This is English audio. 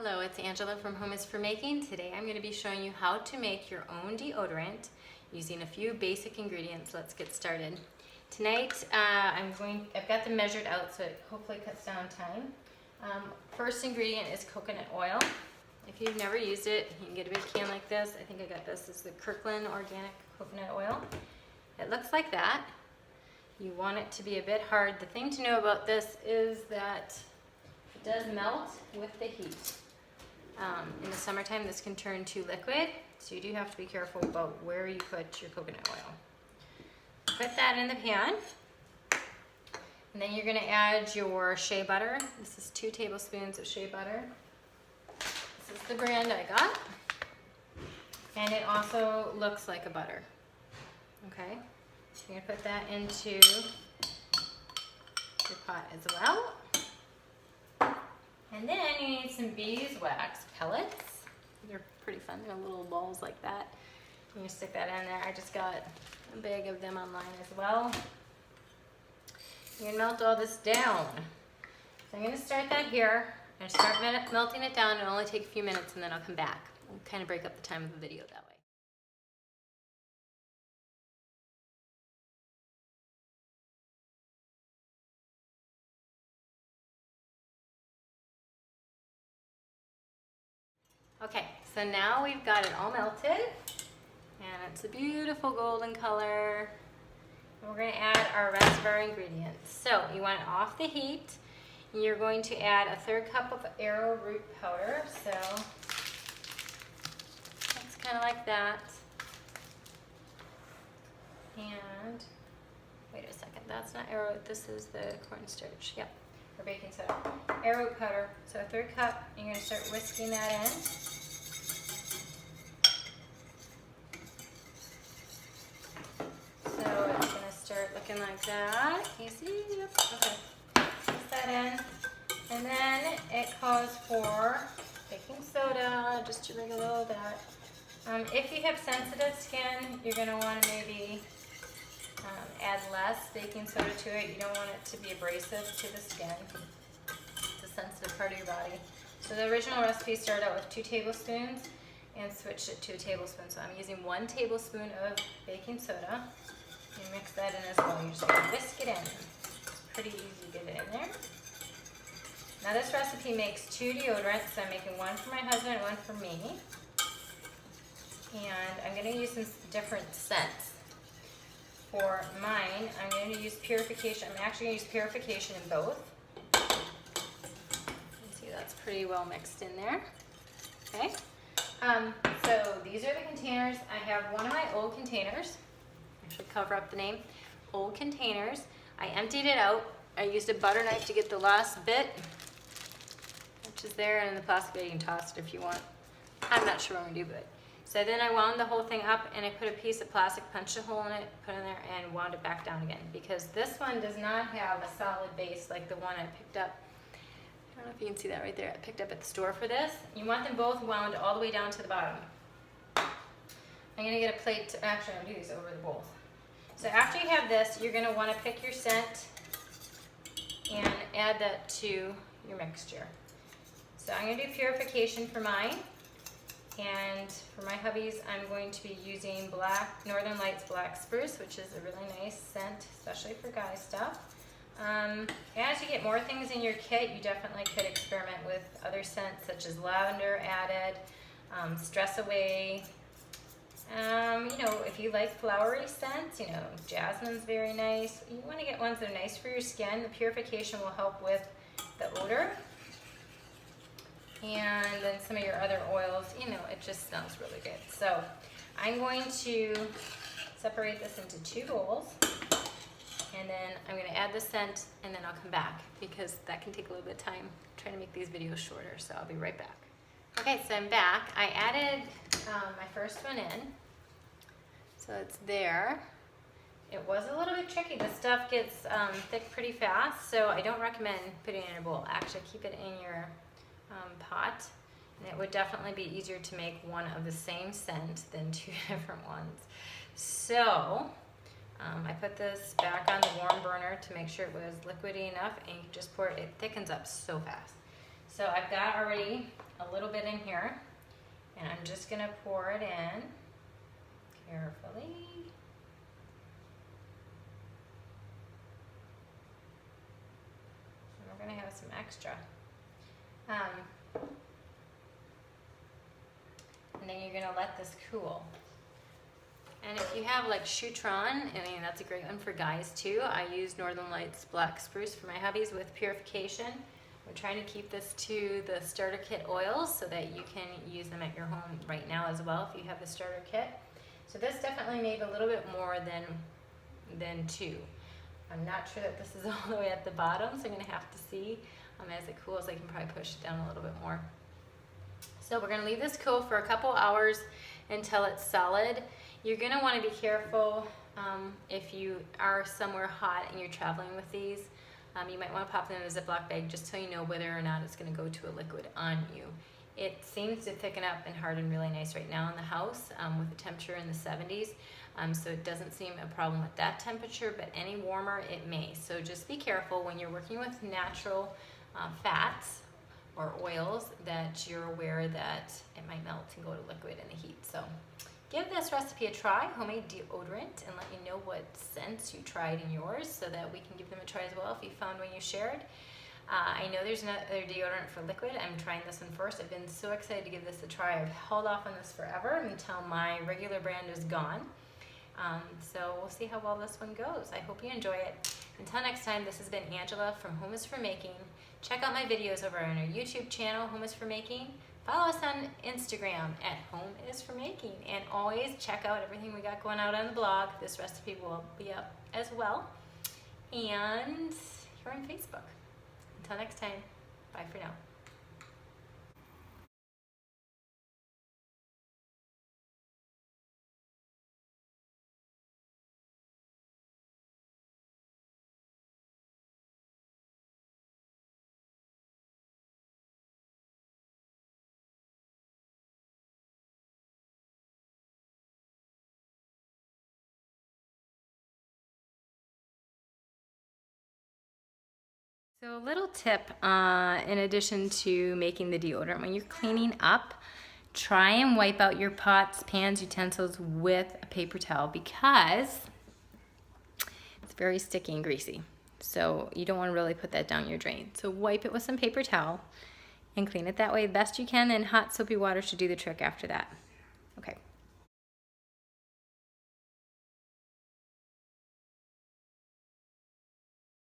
Hello, it's Angela from Home is for Making. Today I'm going to be showing you how to make your own deodorant using a few basic ingredients. Let's get started. Tonight I've got them measured out so it hopefully cuts down time. First ingredient is coconut oil. If you've never used it, you can get a big can like this. I think I got this. This is the Kirkland organic coconut oil. It looks like that. You want it to be a bit hard. The thing to know about this is that it does melt with the heat. In the summertime, this can turn to liquid, so you do have to be careful about where you put your coconut oil. Put that in the pan, and then you're going to add your shea butter. This is 2 tablespoons of shea butter. This is the brand I got, and it also looks like a butter. Okay, so you're going to put that into your pot as well. And then you need some beeswax pellets. They're pretty fun. They're little balls like that. You can stick that in there. I just got a bag of them online as well. You can melt all this down. So I'm going to start that here. I'm going to start melting it down. It'll only take a few minutes and then I'll come back. We'll kind of break up the time of the video that way. Okay, so now we've got it all melted, and it's a beautiful golden color. And we're going to add our rest of our ingredients. So you want it off the heat. You're going to add a 1/3 cup of arrowroot powder. So it's kind of like that. And wait a second, that's not arrowroot. This is the cornstarch. Yep. Or baking soda. Arrowroot powder. So a 1/3 cup. You're going to start whisking that in. So it's going to start looking like that. Can you see? Yep. Okay. Whisk that in. And then it calls for baking soda, just to bring a little of that. If you have sensitive skin, you're going to want to maybe add less baking soda to it. You don't want it to be abrasive to the skin. It's a sensitive part of your body. So the original recipe started out with 2 tablespoons and switched it to a tablespoon. So I'm using 1 tablespoon of baking soda. You mix that in as well. You're just going to whisk it in. It's pretty easy to get it in there. Now this recipe makes 2 deodorants. So I'm making 1 for my husband and 1 for me. And I'm going to use some different scents. For mine, I'm going to use purification. I'm actually going to use purification in both. You can see that's pretty well mixed in there. Okay. So these are the containers. I have one of my old containers. I should cover up the name. Old containers. I emptied it out. I used a butter knife to get the last bit, which is there, and in the plastic bag you can toss it if you want. I'm not sure what I'm going to do, but so then I wound the whole thing up and I put a piece of plastic, punched a hole in it, put it in there, and wound it back down again. Because this one does not have a solid base like the one I picked up. I don't know if you can see that right there. I picked up at the store for this. You want them both wound all the way down to the bottom. I'm going to get a plate to, actually I'm going to do these over the bowls. So after you have this, you're going to want to pick your scent and add that to your mixture. So I'm going to do purification for mine. And for my hubbies, I'm going to be using Northern Lights Black Spruce, which is a really nice scent, especially for guy stuff. As you get more things in your kit, you definitely could experiment with other scents such as lavender added, stress away. You know, if you like flowery scents, you know, jasmine's very nice. You want to get ones that are nice for your skin. The purification will help with the odor. And then some of your other oils, you know, it just smells really good. So I'm going to separate this into 2 bowls, and then I'm going to add the scent, and then I'll come back because that can take a little bit of time. I'm trying to make these videos shorter, so I'll be right back. Okay, so I'm back. I added my first one in, so it's there. It was a little bit tricky. The stuff gets thick pretty fast, so I don't recommend putting it in a bowl. Actually, keep it in your pot, and it would definitely be easier to make one of the same scent than 2 different ones. So I put this back on the warm burner to make sure it was liquidy enough, and you can just pour it. It thickens up so fast. So I've got already a a little bit in here, and I'm just going to pour it in carefully. And we're going to have some extra. And then you're going to let this cool. And if you have like Shutron, I mean that's a great one for guys too. I use Northern Lights Black Spruce for my hubbies with purification. We're trying to keep this to the starter kit oils so that you can use them at your home right now as well if you have the starter kit. So this definitely made a little bit more than 2. I'm not sure that this is all the way at the bottom, so I'm going to have to see. As it cools, I can probably push it down a little bit more. So we're going to leave this cool for a couple hours until it's solid. You're going to want to be careful if you are somewhere hot and you're traveling with these. You might want to pop them in a Ziploc bag just so you know whether or not it's going to go to a liquid on you. It seems to thicken up and harden really nice right now in the house with the temperature in the 70s. So it doesn't seem a problem with that temperature, but any warmer it may. So just be careful when you're working with natural fats or oils that you're aware that it might melt and go to liquid in the heat. So give this recipe a try, homemade deodorant, and let me know what scents you tried in yours so that we can give them a try as well if you found one you shared. I know there's another deodorant for liquid. I'm trying this one first. I've been so excited to give this a try. I've held off on this forever until my regular brand is gone. So we'll see how well this one goes. I hope you enjoy it. Until next time, this has been Angela from Home is for Making. Check out my videos over on our YouTube channel, Home is for Making. Follow us on Instagram at Home is for Making. And always check out everything we got going out on the blog. This recipe will be up as well. And here on Facebook. Until next time, bye for now. So a little tip in addition to making the deodorant, when you're cleaning up, try and wipe out your pots, pans, utensils with a paper towel because it's very sticky and greasy. So you don't want to really put that down your drain. So wipe it with some paper towel and clean it that way best you can, and hot soapy water should do the trick after that.